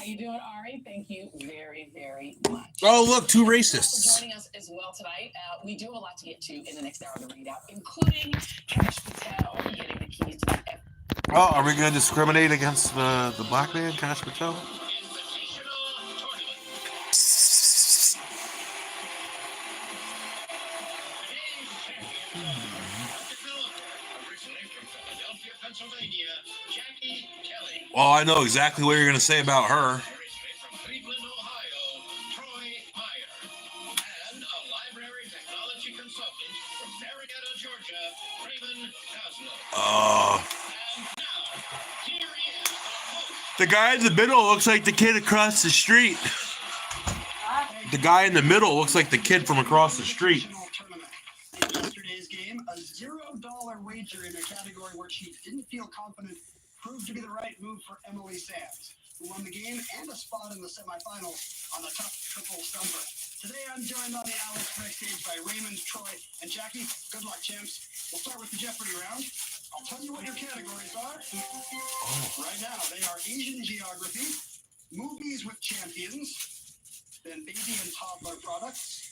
you doing, Ari? Thank you very, very much. Oh, look, two For racists. joining us as well tonight. We do have a lot to get to in the next hour of the readout, including Cash Patel getting the keys to the Oh, are we going to discriminate against the black man, Cash Patel? Well, I know exactly what you're going to say about her. The guy in the middle looks like the kid across the street. The guy in the middle looks like the kid from across the street. Yesterday's game, a $0 wager in a category where she didn't feel confident proved to be the right move for Emily Sands, who won the game and a spot in the semifinals on a tough triple stumper. Today I'm joined on the Alex backstage by Raymond, Troy, and Jackie. Good luck, champs. We'll start with the Jeopardy round. I'll tell you what your categories are. Right now, they are Asian geography, movies with champions, then baby and toddler products.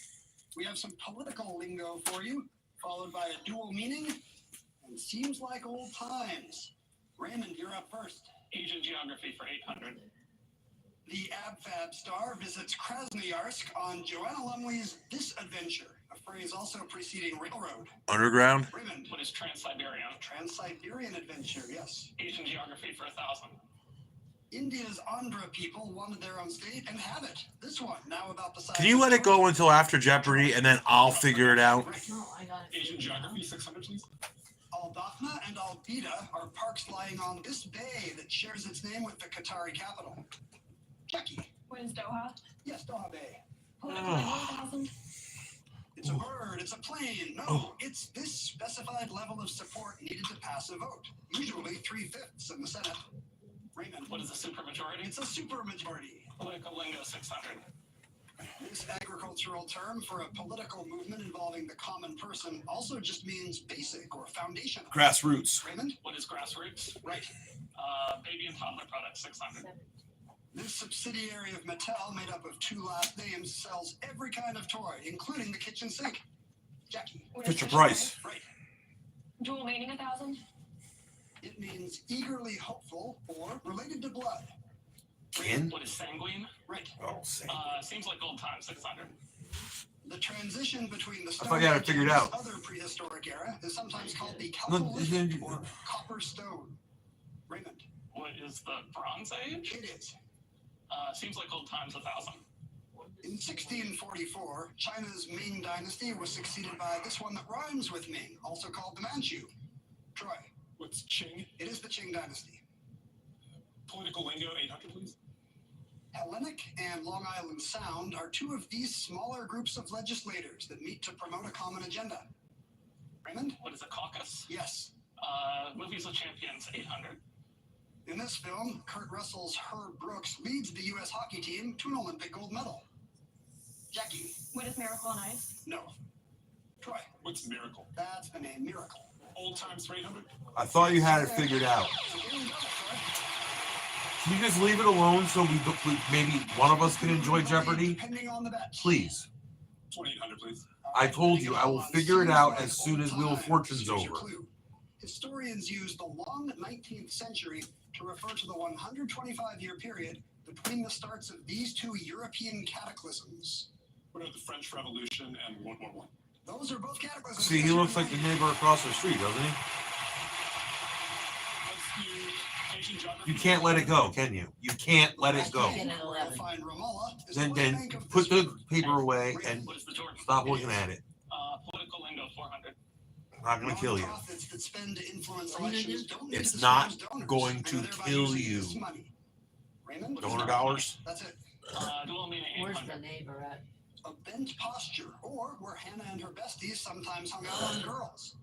We have some political lingo for you, followed by a dual meaning, and seems like old times. Raymond, you're up first. Asian geography for 800. The AbFab star visits Krasnoyarsk on Joanna Lumley's This Adventure, a phrase also preceding railroad. Underground? Raymond. What is Trans-Siberian? Trans-Siberian Adventure, yes. Asian geography for 1,000. India's Andhra people wanted their own state and have it. This one, now about the size. Can you let it go until after Jeopardy and then I'll figure it out? No, I got it. Asian geography 600, please. Al-Daphna and Al-Bida are parks lying on this bay that shares its name with the Qatari capital. Jackie. What is Doha? Yes, Doha Bay. Political lingo 1,000. It's a bird, it's a plane. No, it's this specified level of support needed to pass a vote. Usually 3/5 in the Senate. Raymond. What is a supermajority? It's a supermajority. Political lingo 600. This agricultural term for a political movement involving the common person also just means basic or foundational. Grassroots. Raymond? What is grassroots? Right. Baby and toddler products 600. This subsidiary of Mattel, made up of two last names, sells every kind of toy, including the kitchen sink. Jackie. What is Fisher Price. Right. Dual meaning 1,000. It means eagerly hopeful or related to blood. Kin? What is sanguine? Right. Oh, same. Seems like old times 600. The transition between the thought Stone you had it Age figured and out. other prehistoric era is sometimes called the No, Chalcolithic or Copper Stone. Raymond. What is the Bronze Age? It is. Seems like old times 1,000. In 1644, China's Ming dynasty was succeeded by this one that rhymes with Ming, also called the Manchu. Troy. What's Qing? It is the Qing dynasty. Political lingo 800, please. Hellenic and Long Island Sound are two of these smaller groups of legislators that meet to promote a common agenda. Raymond? What is a caucus? Yes. Movies with champions 800. In this film, Kurt Russell's Herb Brooks leads the U.S. hockey team to an Olympic gold medal. Jackie? What is Miracle on Ice? No. Troy? What's miracle? That's the name, Miracle. Old times for 800. I thought you had it figured out. So here we go, Troy. Can you just leave it alone so maybe one of us can enjoy Jeopardy? Depending on the bet. Please. 2,800, please. I told you, I will figure it out as soon as Wheel of Fortune's Here's your over. clue. Historians use the long 19th century to refer to the 125-year period between the starts of these two European cataclysms. What are the French Revolution and World War I? Those are both cataclysms. See, he looks like the neighbor across the street, doesn't he? Let's do Asian geography. You can't let it go, can you? You can't let it go. Find Ramallah is the Then bank of put this the paper away and What is the Jordan? stop looking at it. Political lingo 400. I'm not going to kill you. Nonprofits that spend to influence elections don't need It's to not disclose donors, going and to thereby kill using you. this money. Raymond? Donor dollars? That's it. Dual meaning Where's 800. the neighbor at? A bent posture, or where Hannah and her besties sometimes hung out on girls.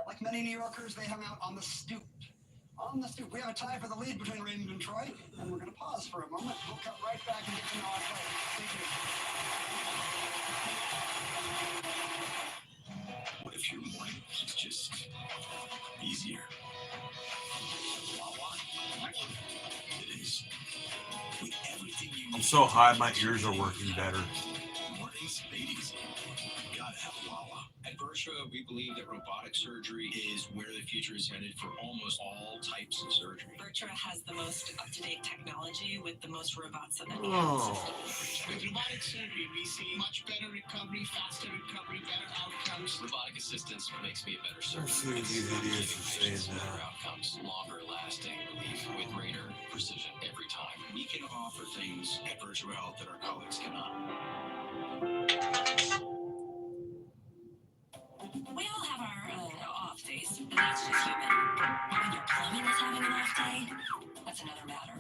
Like many New Yorkers, they hung out on the stoop. On the stoop. We have a tie for the lead between Raymond and Troy, and we're going to pause for a moment. We'll cut right back and get to know our players. Thank you. What if your life is just easier? Wawa. so high, my ears are working better. Mornings, ladies. Gotta have a Wawa. At Versha, we believe that robotic surgery is where the future is headed for almost all types of surgery. Virtua has the most up-to-date technology with the most robots in the Oh. With robotic surgery, we see much better recovery, faster recovery, better outcomes. Robotic assistance makes me a better surgeon. Let's see what these idiots are saying Better now. outcomes, longer lasting relief with greater precision every time. We can offer things at Virtua Health that our colleagues cannot. We all have our off days, and that's just human. When your plumbing is having an off day, that's another matter.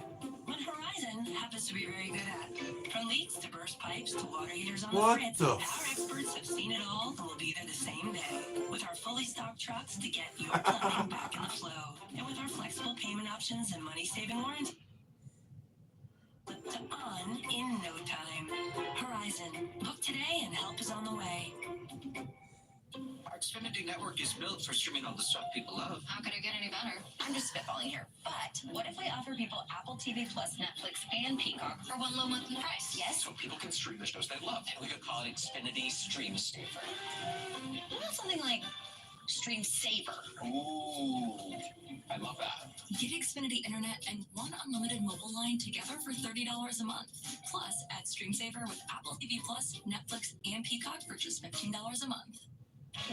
What Horizon happens to be very good at. From leaks to burst pipes to water heaters on What the fritz, the our experts have seen it all and will be there the same day. With our fully stocked trucks to get your plumbing back in the flow. And with our flexible payment options and money-saving warranty. To on in no time. Horizon. Book today and help is on the way. Our Xfinity network is built for streaming all the stuff people love. How could it get any better? I'm just spitballing here. But what if we offer people Apple TV Plus, Netflix, and Peacock for one low monthly price? Yes. So people can stream the shows they love. And we could call it Xfinity Stream Saver. What about something like Stream Saver? Ooh, I love that. Get Xfinity Internet and one unlimited mobile line together for $30 a month. Plus, add Stream Saver with Apple TV Plus, Netflix, and Peacock for just $15 a month.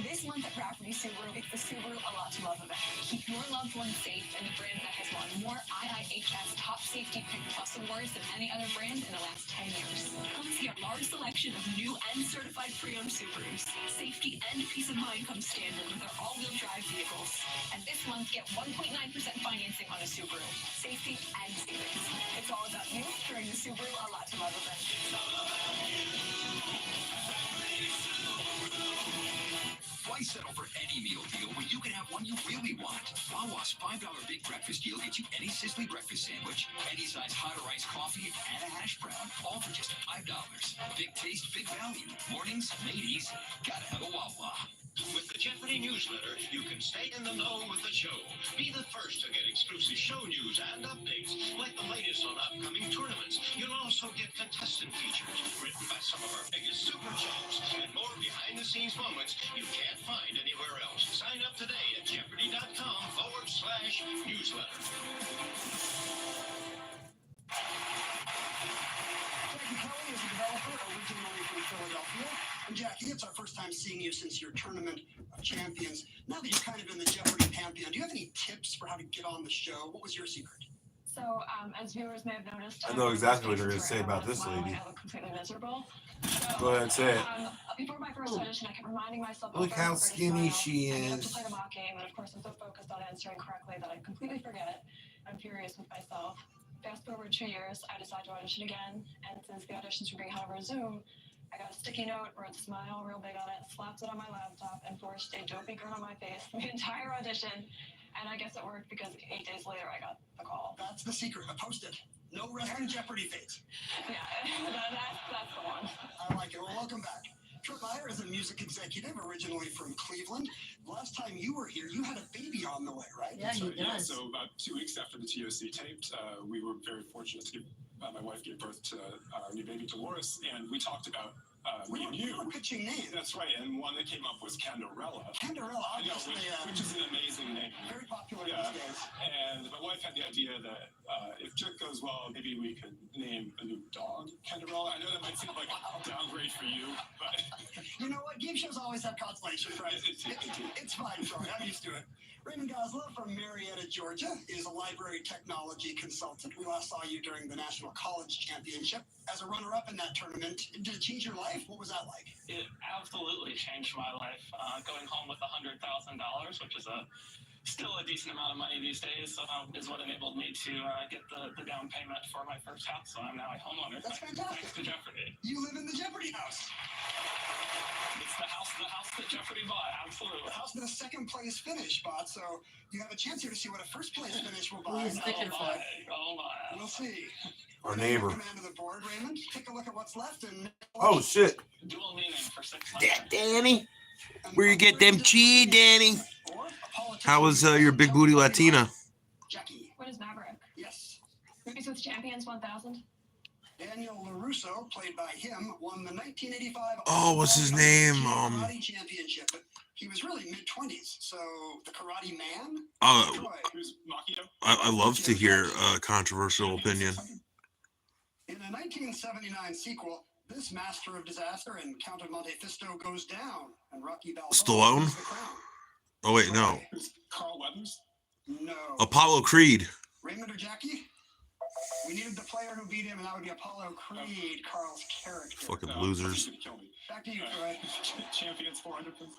This month at Rafferty Subaru, it's the Subaru A Lot to Love event. Keep your loved ones safe in the brand that has won more IIHS Top Safety Pick Plus awards than any other brand in the last 10 years. Come see our large selection of new and certified pre-owned Subarus. Safety and peace of mind come standard with our all-wheel drive vehicles. And this month, get 1.9% financing on a Subaru. Safety and savings. It's all about you during the Subaru A Lot to Love event. Why settle for any meal deal when you can have one you really want? Wawa's $5 big breakfast deal gets you any Sizzly breakfast sandwich, any size hot or iced coffee, and a hash brown, all for just $5. Big taste, big value. Mornings, ladies, gotta have a Wawa. With the Jeopardy newsletter, you can stay in the know with the show. Be the first to get exclusive show news and updates, like the latest on upcoming tournaments. You'll also get contestant features written by some of our biggest super champs and more behind-the-scenes moments you can't find anywhere else. Sign up today at Jeopardy.com/newsletter. Jackie Kelly is a developer originally from Philadelphia. And Jackie, it's our first time seeing you since your Tournament of Champions. Now that you're kind of in the Jeopardy pantheon, do you have any tips for how to get on the show? What was your secret? So, as viewers may have noticed, I know exactly what you're going to say about this lady. I look completely miserable. So, Go ahead and say it. Before my first audition, I kept reminding myself. Look over and how over to skinny smile. she I get up is. to play the mock game, and of course, I'm so focused on answering correctly that I completely forget. I'm furious with myself. Fast forward 2 years, I decide to audition again, and since the auditions were being held over Zoom, I got a sticky note, wrote smile real big on it, slapped it on my laptop, and forced a dopey grin on my face the entire audition. And I guess it worked because 8 days later I got the call. That's the secret. A Post-it. No wrestling Jeopardy face. Yeah, that's the one. I like it. Well, welcome back. Trip Meyer is a music executive originally from Cleveland. Last time you were here, you had a baby on the way, right? Yeah, so about 2 weeks after the TOC taped, we were very fortunate to give, my wife gave birth to our new baby Dolores, and we talked about me and you. We were pitching names. That's right, and one that came up was Candarella. Candarella, I know, obviously. which is an amazing name. Very popular Yeah, these days. and my wife had the idea that if Chick goes well, maybe we could name a new dog Candarella. I know that might seem like a downgrade for you, but You know what? Game shows always have consolation prizes. It's fine, Troy. I'm used to it. Raymond Goslow from Marietta, Georgia, is a library technology consultant. We last saw you during the National College Championship as a runner-up in that tournament. Did it change your life? What was that like? it absolutely changed my life. Going home with $100,000, which is still a decent amount of money these days, is what enabled me to get the down payment for my first house. So I'm now a homeowner. That's fantastic. Thanks to Jeopardy. You live in the Jeopardy house. It's the house that Jeopardy bought. Absolutely. The house with a second place finish bought, so you have a chance here to see what a first place finish will buy. Oh my. We'll see. Our neighbor. Command of the board, Raymond. Take a look at what's left and. Oh, shit. Dual meaning for 600. Danny. Where you get them cheese, Danny? How was your big booty Latina? Jackie. What is Maverick? Yes. Movies with Champions 1000? Daniel LaRusso, played by him, won the 1985 Oh, what's his name? Karate Championship, but he was really mid-20s, so the Karate Man? I love to hear a controversial opinion. In a 1979 sequel, this master of disaster and Count of Monte Cristo goes down, and Rocky Balboa Stallone? takes the crown. Oh wait, no. Carl Weathers? No. Apollo Creed. Raymond or Jackie? We needed the player who beat him, and that would be Apollo Creed, Carl's character. Fucking losers. Back to you, Troy. Champions 400 pounds.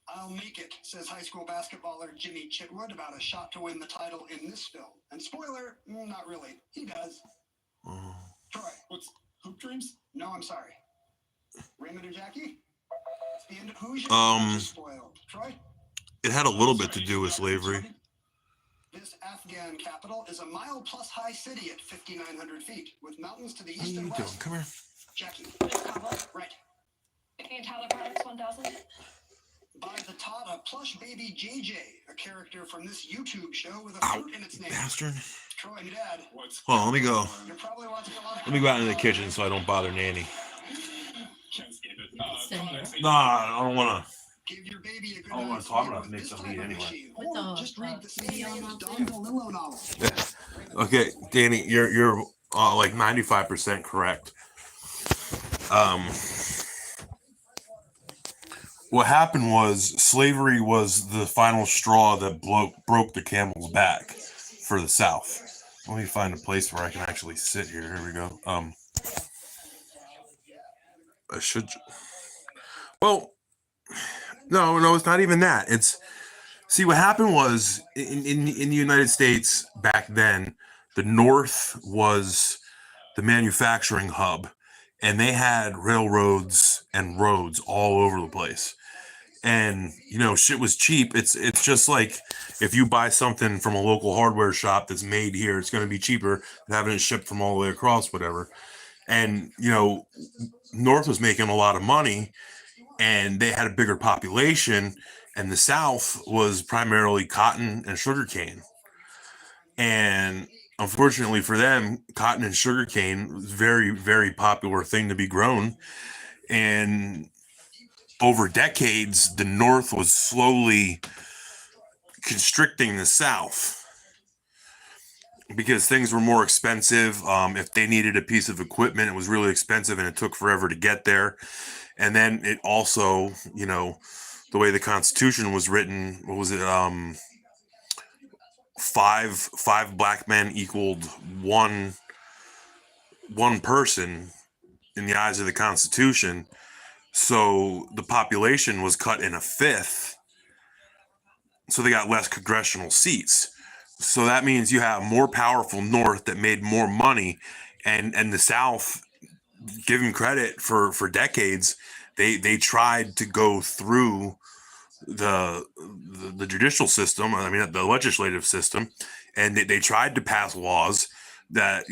I'll make it, says high school basketballer Jimmy Chitwood about a shot to win the title in this film. And spoiler, not really. He does. Oh. Troy. What's Hoop Dreams? No, I'm sorry. Raymond or Jackie? It's the end of Hoosier. Spoiled. Troy? It had a little bit to do with slavery. This Afghan capital is a mile-plus high city at 5,900 feet, with mountains to the east and west. Come here. Jackie. Kabul. Right. Making Tyler Products 1000. By the Tata plush baby JJ, a character from this YouTube show with a fruit in its name. Bastard. Troy and Dad. Hold on, let me go. You're probably watching a lot of Let me go out into the kitchen so I don't bother Nanny. Sit here. Nah, I don't want to. Give your baby a good I don't wanna night's talk sleep about with make this some type meat of anyway. machine. With Or the, just read the video Stephen out Don DeLillo novel. Okay, Danny, you're like 95% correct. What happened was slavery was the final straw that broke the camel's back for the South. Let me find a place where I can actually sit here. Here we go. I should. Well, no, it's not even that. See, what happened was in the United States back then, the North was the manufacturing hub, and they had railroads and roads all over the place. And shit was cheap. It's just like if you buy something from a local hardware shop that's made here, it's going to be cheaper than having it shipped from all the way across, whatever. And North was making a lot of money, and they had a bigger population, and the South was primarily cotton and sugarcane. And unfortunately for them, cotton and sugarcane was a very, very popular thing to be grown. And over decades, the North was slowly constricting the South because things were more expensive. If they needed a piece of equipment, it was really expensive and it took forever to get there. And then it also, the way the Constitution was written, what was it? Five black men equaled one person in the eyes of the Constitution. So the population was cut in a fifth. So they got less congressional seats. So that means you have more powerful North that made more money, and the South, give them credit for decades, they tried to go through the judicial system, the legislative system, and they tried to pass laws that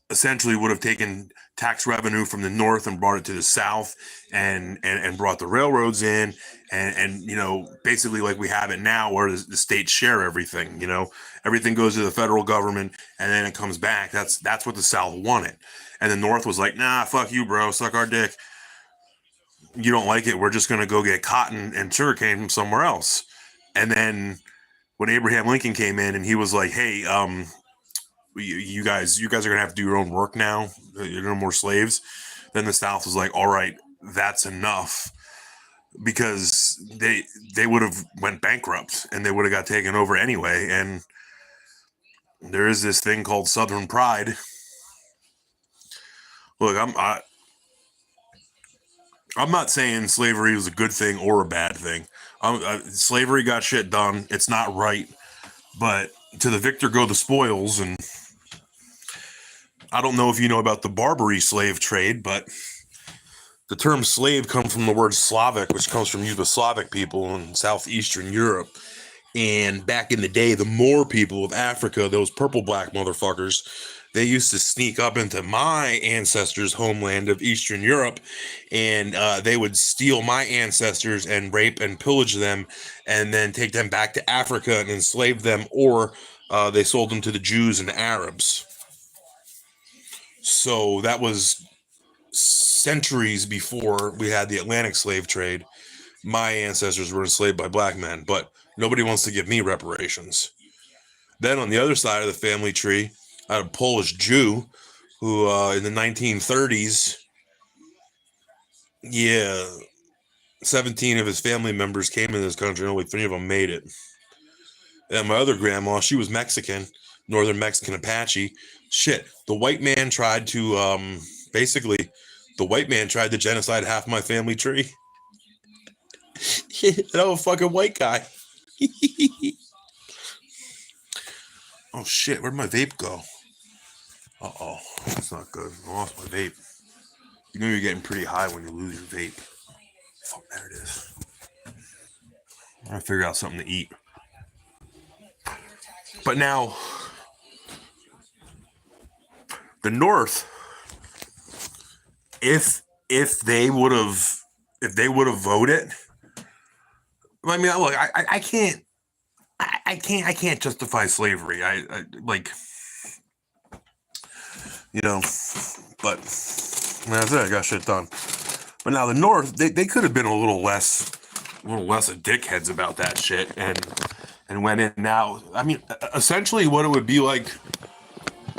essentially would have taken tax revenue from the North and brought it to the South, and brought the railroads in, and basically like we have it now, where the states share everything. Everything goes to the federal government, and then it comes back. That's what the South wanted, and the North was like, nah, fuck you, bro, suck our dick. You don't like it, we're just gonna go get cotton and sugarcane from somewhere else. And then when Abraham Lincoln came in and he was like, hey, you guys are gonna have to do your own work now. You're no more slaves. Then the South was like, all right, that's enough, because they would have went bankrupt and they would have got taken over anyway. And there is this thing called Southern pride. Look, I'm not saying slavery was a good thing or a bad thing. Slavery got shit done. It's not right, but to the victor go the spoils. And I don't know if you know about the Barbary slave trade, but the term slave comes from the word Slavic, which comes from Yugoslavic people in southeastern Europe. And back in the day, the Moor people of Africa, those purple black motherfuckers, they used to sneak up into my ancestors' homeland of Eastern Europe, and they would steal my ancestors and rape and pillage them, and then take them back to Africa and enslave them, or they sold them to the Jews and the Arabs. So that was centuries before we had the Atlantic slave trade. My ancestors were enslaved by black men, but nobody wants to give me reparations. Then on the other side of the family tree, I had a Polish Jew who in the 1930s, 17 of his family members came in this country and only 3 of them made it. And my other grandma, she was Mexican, Northern Mexican Apache. Shit, the white man tried to genocide half my family tree. That was a fucking white guy. Oh shit, where'd my vape go? Uh-oh, that's not good. I lost my vape. You know you're getting pretty high when you lose your vape. Fuck, there it is. I'm gonna figure out something to eat. But now, the North, if they would have voted, I mean, look, I can't justify slavery. I like, you know, but that's it. I got shit done. But now the North, they could have been a little less of dickheads about that shit and went in now. I mean, essentially what it would be like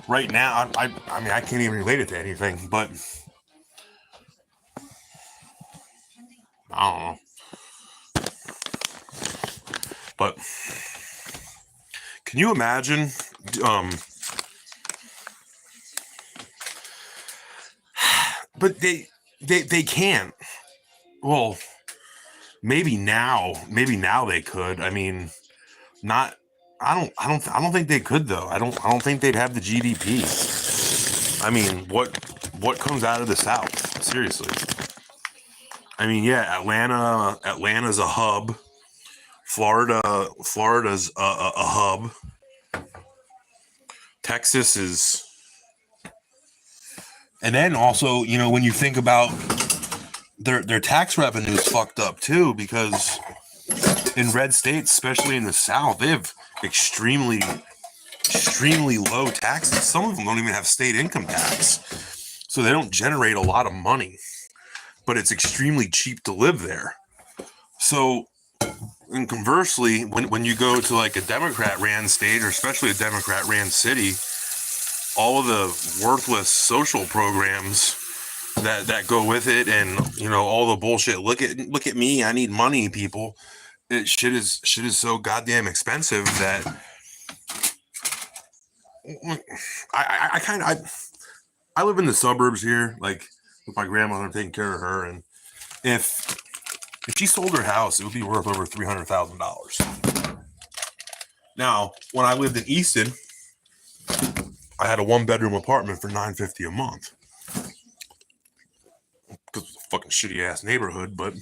right now, I mean, I can't even relate it to anything, but I don't know. But can you imagine, but they can't. Well, maybe now they could. I mean, not. I don't think they could though. I don't think they'd have the GDP. I mean, what comes out of the South? Seriously. I mean, yeah, Atlanta's a hub. Florida's a hub. Texas is. And then also, you know, when you think about their tax revenue is fucked up too, because in red states, especially in the South, they have extremely low taxes. Some of them don't even have state income tax, so they don't generate a lot of money, but it's extremely cheap to live there. So, and conversely, when you go to like a Democrat-ran state, or especially a Democrat-ran city, all of the worthless social programs that go with it, and you know, all the bullshit. Look at me, I need money, people. Shit is so goddamn expensive that I live in the suburbs here, like with my grandmother, taking care of her, and if she sold her house, it would be worth over $300,000. Now, when I lived in Easton, I had a 1-bedroom apartment for $950 a month. Because it's a fucking shitty ass neighborhood, but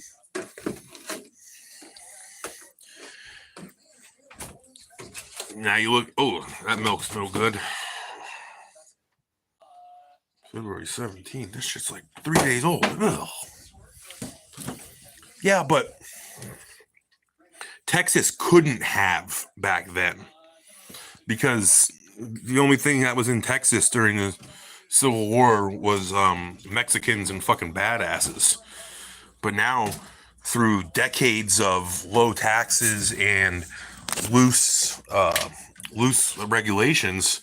now you look. Oh, that milk's no good. February 17th. This shit's like 3 days old. Ugh. Yeah, but Texas couldn't have back then, because the only thing that was in Texas during the Civil War was Mexicans and fucking badasses. But now, through decades of low taxes and loose regulations,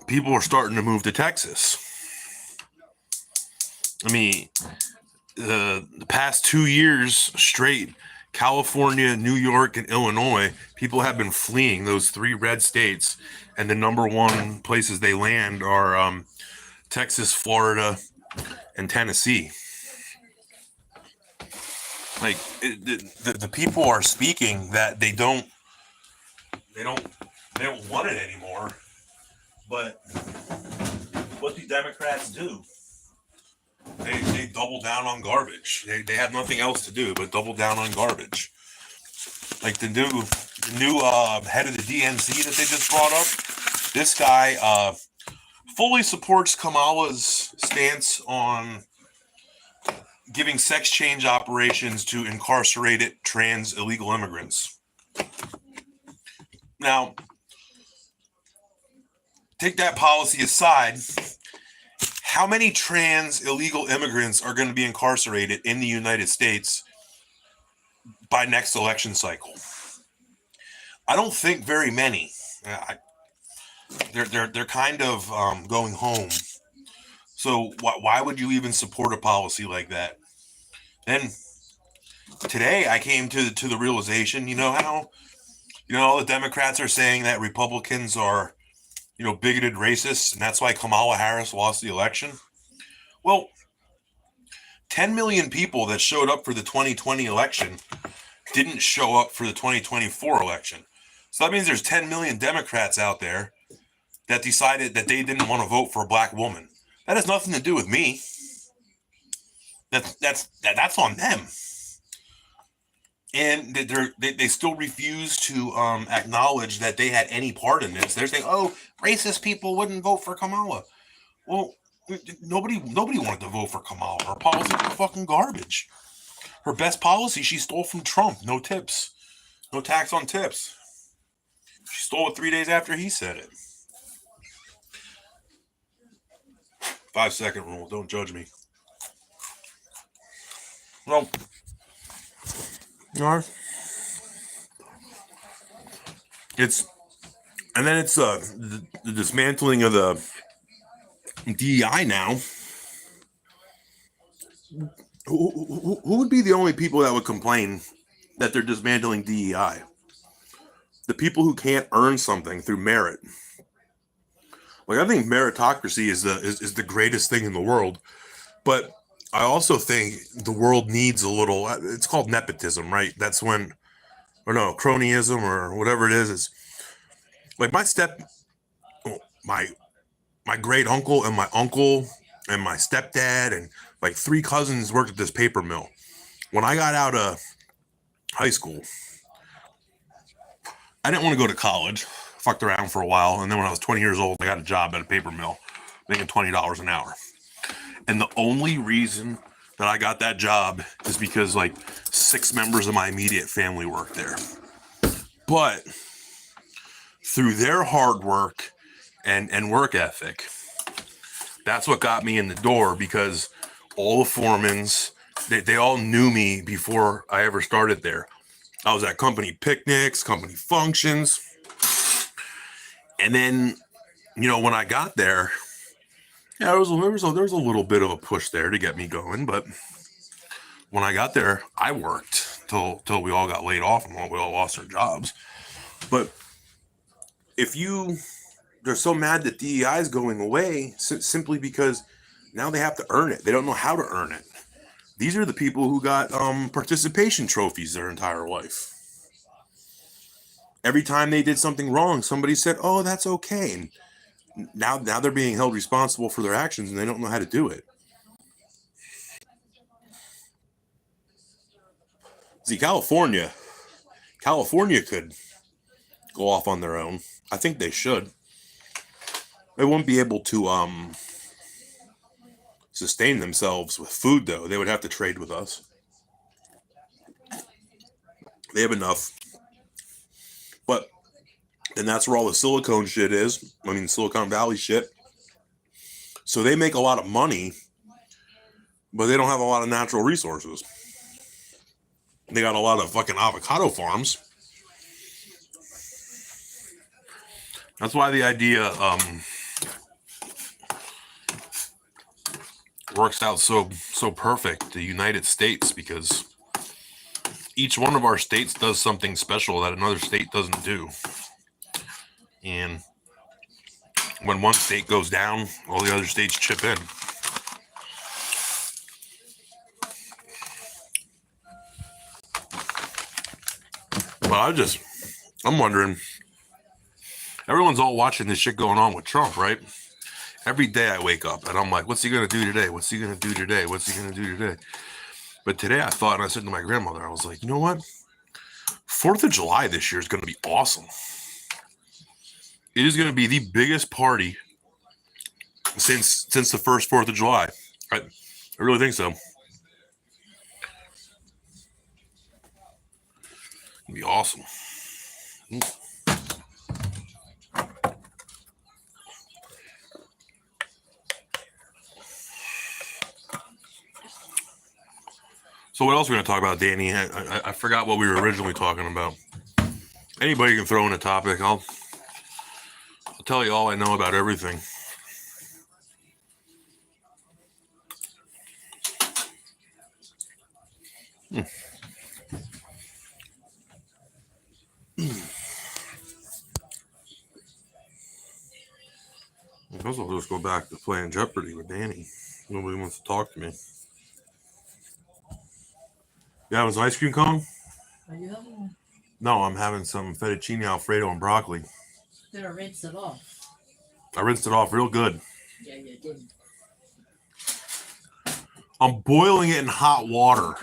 people are starting to move to Texas. I mean, the past 2 years straight, California, New York, and Illinois, people have been fleeing those 3 red states, and the number one places they land are Texas, Florida, and Tennessee. Like, the people are speaking that they don't want it anymore. But what do Democrats do? They double down on garbage. They have nothing else to do but double down on garbage. Like the new head of the DNC that they just brought up, this guy fully supports Kamala's stance on giving sex change operations to incarcerated trans illegal immigrants. Now, take that policy aside, how many trans illegal immigrants are going to be incarcerated in the United States by next election cycle? I don't think very many. They're kind of going home. So why would you even support a policy like that? And today I came to the realization, how all the Democrats are saying that Republicans are, bigoted racists, and that's why Kamala Harris lost the election. Well, 10 million people that showed up for the 2020 election didn't show up for the 2024 election. So that means there's 10 million Democrats out there that decided that they didn't want to vote for a black woman. That has nothing to do with me. That's on them. And they still refuse to acknowledge that they had any part in this. They're saying, "Oh, racist people wouldn't vote for Kamala." Well, nobody wanted to vote for Kamala. Her policy was fucking garbage. Her best policy she stole from Trump. No tips. No tax on tips. She stole it 3 days after he said it. 5-second rule. Don't judge me. Well, it's the dismantling of the DEI now. Who would be the only people that would complain that they're dismantling DEI? The people who can't earn something through merit. Like, I think meritocracy is the greatest thing in the world, but I also think the world needs a little. It's called nepotism, right? That's when, or no, cronyism or whatever it is. Is like my great uncle and my uncle and my stepdad and like 3 cousins worked at this paper mill. When I got out of high school, I didn't want to go to college. Fucked around for a while, and then when I was 20 years old, I got a job at a paper mill, making $20 an hour. And the only reason that I got that job is because like 6 members of my immediate family worked there. But through their hard work and work ethic, that's what got me in the door, because all the foremans, they all knew me before I ever started there. I was at company picnics, company functions. And then, when I got there, there was a little bit of a push there to get me going. But when I got there, I worked till we all got laid off and we all lost our jobs. But they're so mad that DEI is going away simply because now they have to earn it. They don't know how to earn it. These are the people who got participation trophies their entire life. Every time they did something wrong, somebody said, "Oh, that's okay." And now they're being held responsible for their actions, and they don't know how to do it. See, California could go off on their own. I think they should. They won't be able to sustain themselves with food, though. They would have to trade with us. They have enough. But then that's where all the silicone shit is. I mean, Silicon Valley shit. So they make a lot of money, but they don't have a lot of natural resources. They got a lot of fucking avocado farms. That's why the idea works out so perfect, the United States, because each one of our states does something special that another state doesn't do. And when one state goes down, all the other states chip in. But I'm wondering, everyone's all watching this shit going on with Trump, right? Every day I wake up and I'm like, what's he going to do today? What's he going to do today? What's he going to do today? But today I thought, and I said to my grandmother, I was like, you know what? 4th of July this year is going to be awesome. It is going to be the biggest party since the first 4th of July. I really think so. It'll be awesome. So what else are we going to talk about, Danny? I forgot what we were originally talking about. Anybody can throw in a topic. I'll tell you all I know about everything. I guess I'll just go back to playing Jeopardy with Danny. Nobody wants to talk to me. You having some ice cream cone? Are you having one? No, I'm having some fettuccine alfredo and broccoli. Gotta rinse it off. I rinsed it off real good. Yeah, you didn't. I'm boiling it in hot water.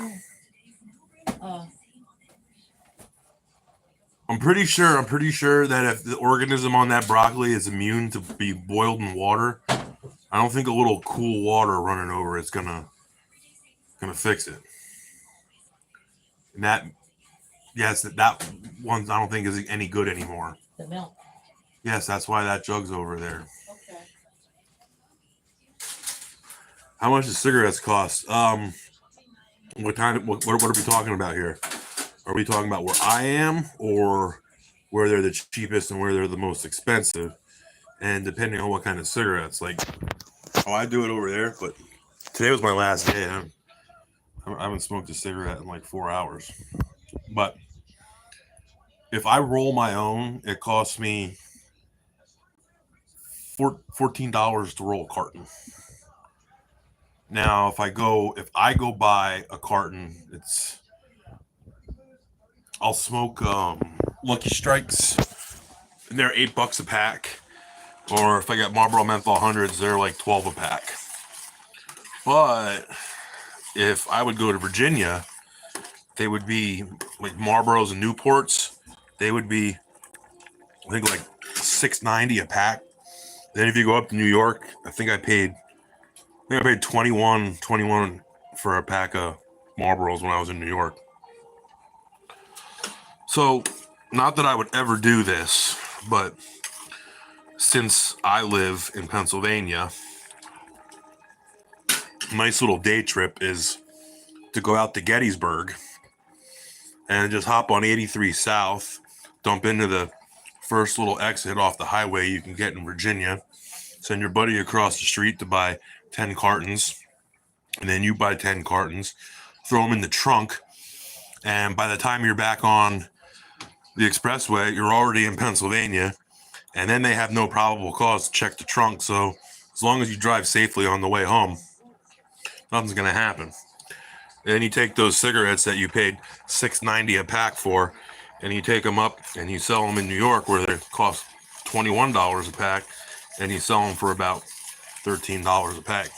I'm pretty sure that if the organism on that broccoli is immune to be boiled in water, I don't think a little cool water running over it's gonna fix it. And that one I don't think is any good anymore. The milk. Yes, that's why that jug's over there. Okay. How much does cigarettes cost? What are we talking about here? Are we talking about where I am or where they're the cheapest and where they're the most expensive? And depending on what kind of cigarettes, like, I do it over there, but today was my last day. I haven't smoked a cigarette in like 4 hours. But if I roll my own, it costs me $14 to roll a carton. Now, if I go buy a carton, I'll smoke Lucky Strikes, and they're $8 a pack. Or if I got Marlboro Menthol 100s, they're like 12 a pack. But if I would go to Virginia, they would be like Marlboros and Newports. They would be, I think, like $6.90 a pack. Then if you go up to New York, I think I paid $21 for a pack of Marlboros when I was in New York. So, not that I would ever do this, but since I live in Pennsylvania, a nice little day trip is to go out to Gettysburg and just hop on 83 South, dump into the first little exit off the highway you can get in Virginia, send your buddy across the street to buy 10 cartons, and then you buy 10 cartons, throw them in the trunk, and by the time you're back on the expressway, you're already in Pennsylvania, and then they have no probable cause to check the trunk, so as long as you drive safely on the way home, nothing's going to happen. And then you take those cigarettes that you paid $6.90 a pack for, and you take them up and you sell them in New York where they cost $21 a pack, and you sell them for about $13 a pack.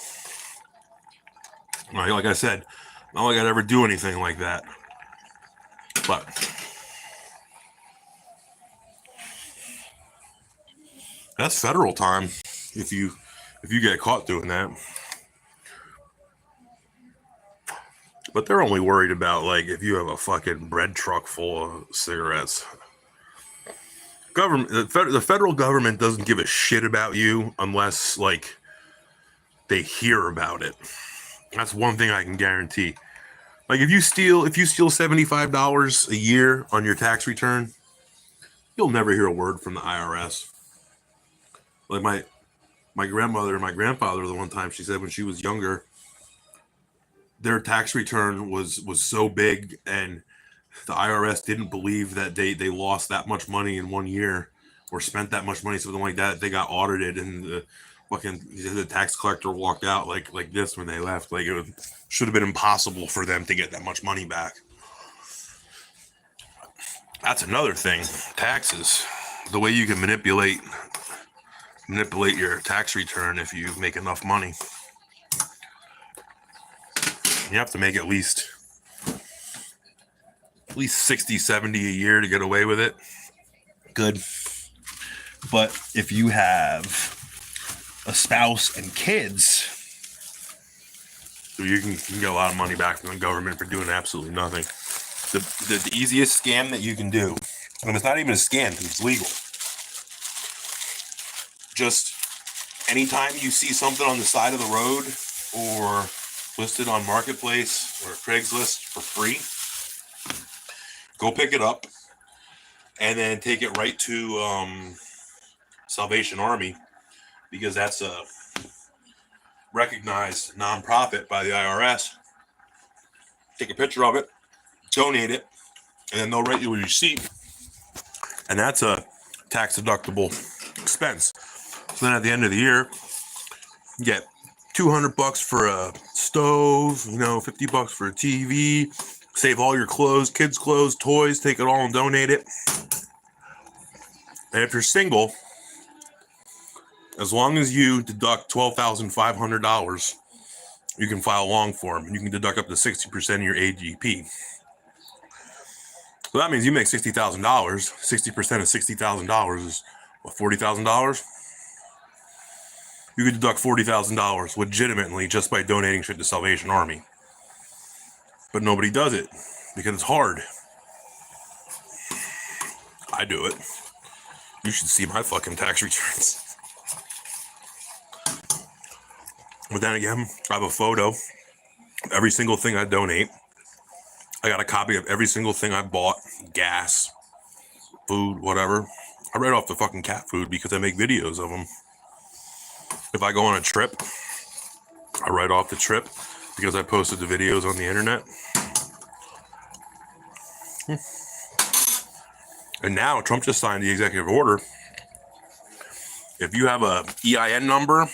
Like I said, not like I'd ever do anything like that, but that's federal time if you get caught doing that. But they're only worried about, like, if you have a fucking bread truck full of cigarettes. The federal government doesn't give a shit about you unless, like, they hear about it. That's one thing I can guarantee. Like, if you steal $75 a year on your tax return, you'll never hear a word from the IRS. Like my grandmother and my grandfather, the one time she said when she was younger, their tax return was so big and the IRS didn't believe that they lost that much money in 1 year or spent that much money, something like that. They got audited and the tax collector walked out like this when they left. Like, it should have been impossible for them to get that much money back. That's another thing. Taxes. The way you can manipulate your tax return if you make enough money. You have to make at least 60, 70 a year to get away with it. Good. But if you have a spouse and kids, you can get a lot of money back from the government for doing absolutely nothing. The easiest scam that you can do, and it's not even a scam because it's legal, just anytime you see something on the side of the road or listed on Marketplace or Craigslist for free. Go pick it up and then take it right to Salvation Army, because that's a recognized nonprofit by the IRS. Take a picture of it, donate it, and then they'll write you a receipt. And that's a tax deductible expense. So then at the end of the year, you get $200 for a stove, $50 for a TV, save all your clothes, kids' clothes, toys, take it all and donate it. And if you're single, as long as you deduct $12,500, you can file a long form, and you can deduct up to 60% of your AGP. So that means you make $60,000. 60% of $60,000 is what, $40,000? You could deduct $40,000 legitimately just by donating shit to Salvation Army. But nobody does it because it's hard. I do it. You should see my fucking tax returns. But then again, I have a photo of every single thing I donate. I got a copy of every single thing I bought, gas, food, whatever. I write off the fucking cat food because I make videos of them. If I go on a trip, I write off the trip because I posted the videos on the internet. And now Trump just signed the executive order. If you have a EIN number,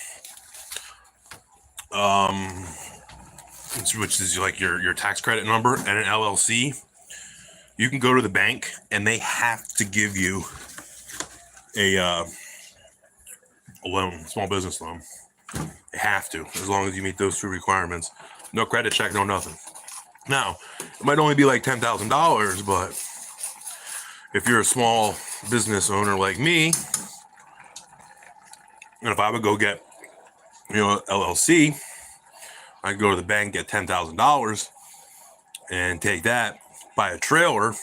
which is like your tax credit number, and an LLC, you can go to the bank and they have to give you a loan, small business loan. They have to, as long as you meet those two requirements. No credit check, no nothing. Now, it might only be like $10,000, but if you're a small business owner like me, and if I would go get, LLC, I could go to the bank, get $10,000, and take that, buy a trailer,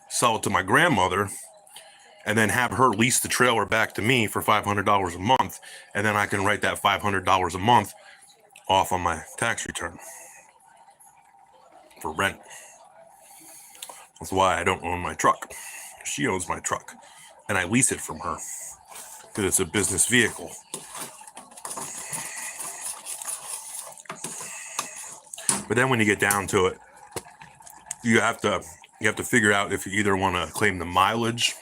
sell it to my grandmother, and then have her lease the trailer back to me for $500 a month, and then I can write that $500 a month off on my tax return for rent. That's why I don't own my truck. She owns my truck, and I lease it from her because it's a business vehicle. But then when you get down to it, you have to figure out if you either want to claim the mileage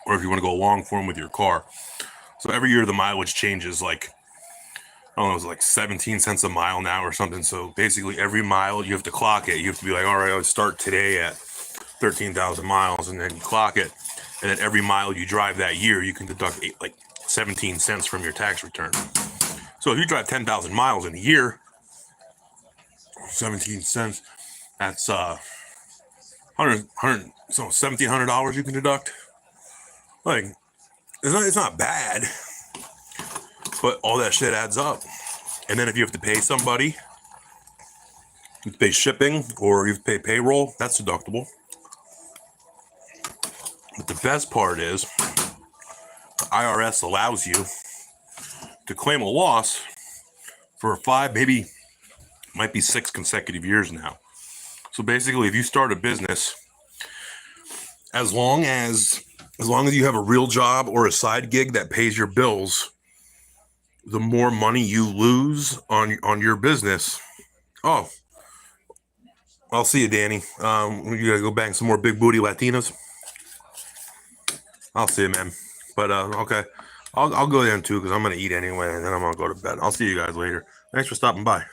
or if you want to go long form with your car. So every year the mileage changes, like, I don't know, it's like 17 cents a mile now or something. So basically every mile you have to clock it. You have to be like, all right, I'll start today at 13,000 miles, and then you clock it. And then every mile you drive that year, you can deduct 17 cents from your tax return. So if you drive 10,000 miles in a year, 17 cents, that's $1,700 you can deduct. Like, it's not bad, but all that shit adds up. And then if you have to pay somebody, you have to pay shipping or you have to pay payroll, that's deductible. But the best part is the IRS allows you to claim a loss for 5, maybe might be 6 consecutive years now. So basically, if you start a business, as long as you have a real job or a side gig that pays your bills, the more money you lose on your business. Oh, I'll see you, Danny. You gotta go bang some more big booty Latinas. I'll see you, man. But okay, I'll go there too because I'm gonna eat anyway, and then I'm gonna go to bed. I'll see you guys later. Thanks for stopping by.